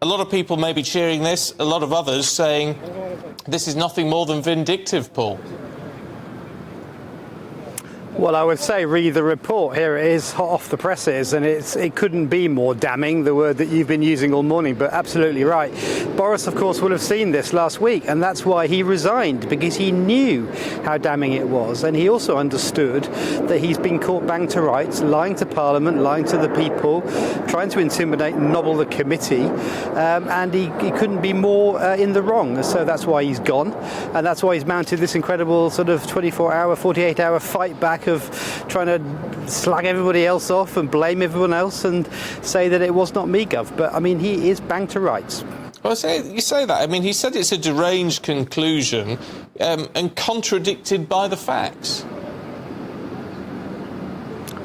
A lot of people may be cheering this, a lot of others saying this is nothing more than vindictive, Paul. Well, I would say read the report. Here it is, hot off the presses, and it couldn't be more damning, the word that you've been using all morning, but absolutely right. Boris, of course, will have seen this last week, and that's why he resigned, because he knew how damning it was, and he also understood that he's been caught bang to rights, lying to Parliament, lying to the people, trying to intimidate and nobble the committee, and he couldn't be more in the wrong. So that's why he's gone, and that's why he's mounted this incredible sort of 24-hour, 48-hour fight back of trying to slag everybody else off and blame everyone else and say that it was not me, Gov. But, I mean, he is bang to rights. Well, you say that. I mean, he said it's a deranged conclusion and contradicted by the facts.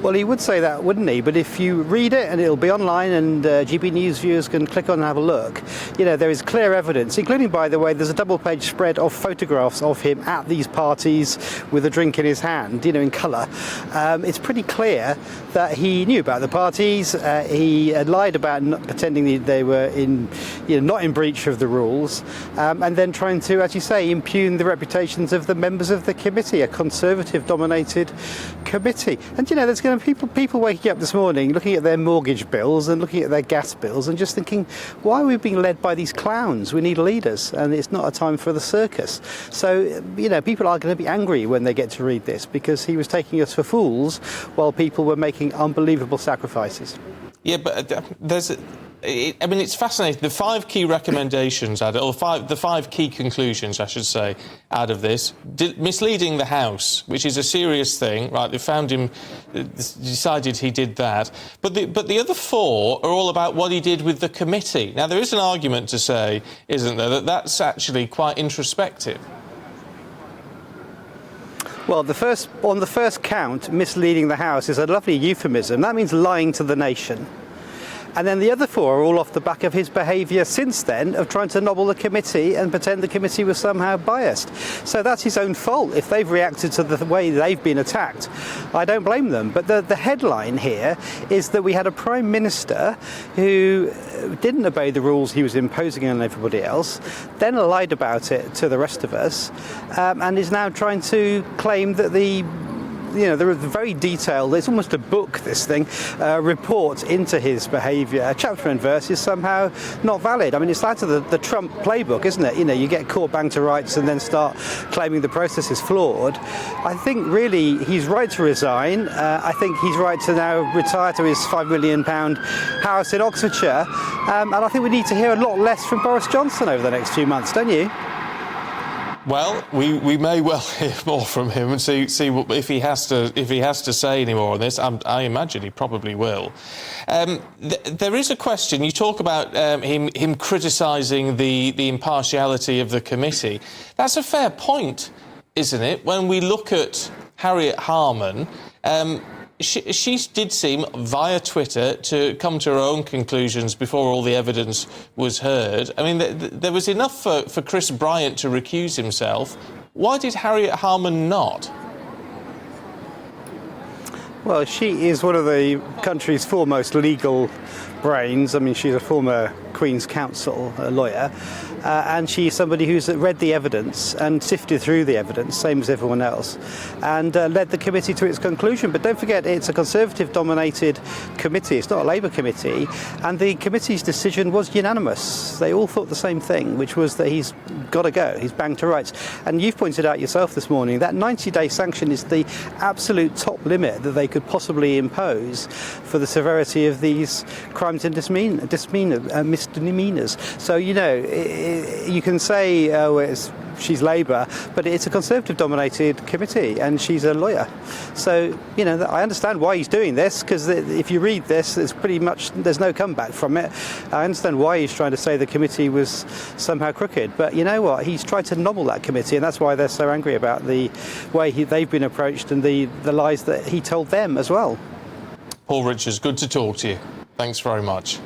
Well, he would say that, wouldn't he? But if you read it, and it'll be online, and GB News viewers can click on and have a look, you know, there is clear evidence, including, by the way, there's a double-page spread of photographs of him at these parties with a drink in his hand, you know, in colour. It's pretty clear that he knew about the parties. He lied about pretending they were not in breach of the rules, and then trying to, as you say, impugn the reputations of the members of the committee, a Conservative-dominated committee. And, you know, there's going to be people waking up this morning looking at their mortgage bills and looking at their gas bills and just thinking, why are we being led by these clowns? We need leaders, and it's not a time for the circus. So, you know, people are going to be angry when they get to read this, because he was taking us for fools while people were making unbelievable sacrifices. Yeah, but it's fascinating. The 5 key recommendations, or the five key conclusions, I should say, out of this. Misleading the House, which is a serious thing, right? They found him, decided he did that. But the other 4 are all about what he did with the committee. Now, there is an argument to say, isn't there, that that's actually quite introspective. Well, on the first count, misleading the House is a lovely euphemism. That means lying to the nation. And then the other 4 are all off the back of his behaviour since then of trying to nobble the committee and pretend the committee was somehow biased. So that's his own fault if they've reacted to the way they've been attacked. I don't blame them. But the headline here is that we had a Prime Minister who didn't obey the rules he was imposing on everybody else, then lied about it to the rest of us, and is now trying to claim that there are very detailed, it's almost a book, this thing, report into his behaviour. Chapter and verse is somehow not valid. I mean, it's like the Trump playbook, isn't it? You know, you get caught bang to rights and then start claiming the process is flawed. I think, really, he's right to resign. I think he's right to now retire to his £5 million house in Oxfordshire. And I think we need to hear a lot less from Boris Johnson over the next few months, don't you? Well, we may well hear more from him and see if he has to say any more on this. I imagine he probably will. There is a question. You talk about him criticising the impartiality of the committee. That's a fair point, isn't it? When we look at Harriet Harman, she did seem, via Twitter, to come to her own conclusions before all the evidence was heard. I mean, there was enough for Chris Bryant to recuse himself. Why did Harriet Harman not? Well, she is one of the country's foremost legal brains. I mean, she's a former Queen's Counsel lawyer, and she's somebody who's read the evidence and sifted through the evidence, same as everyone else, and led the committee to its conclusion. But don't forget, it's a Conservative-dominated committee. It's not a Labour committee, and the committee's decision was unanimous. They all thought the same thing, which was that he's got to go. He's banged to rights. And you've pointed out yourself this morning that 90-day sanction is the absolute top limit that they could possibly impose for the severity of these crimes and misdemeanours. So, you know, you can say, she's Labour, but it's a Conservative-dominated committee, and she's a lawyer. So, you know, I understand why he's doing this, because if you read this, it's pretty much, there's no comeback from it. I understand why he's trying to say the committee was somehow crooked, but you know what? He's tried to nobble that committee, and that's why they're so angry about the way they've been approached and the lies that he told them as well. Paul Richards, good to talk to you. Thanks very much.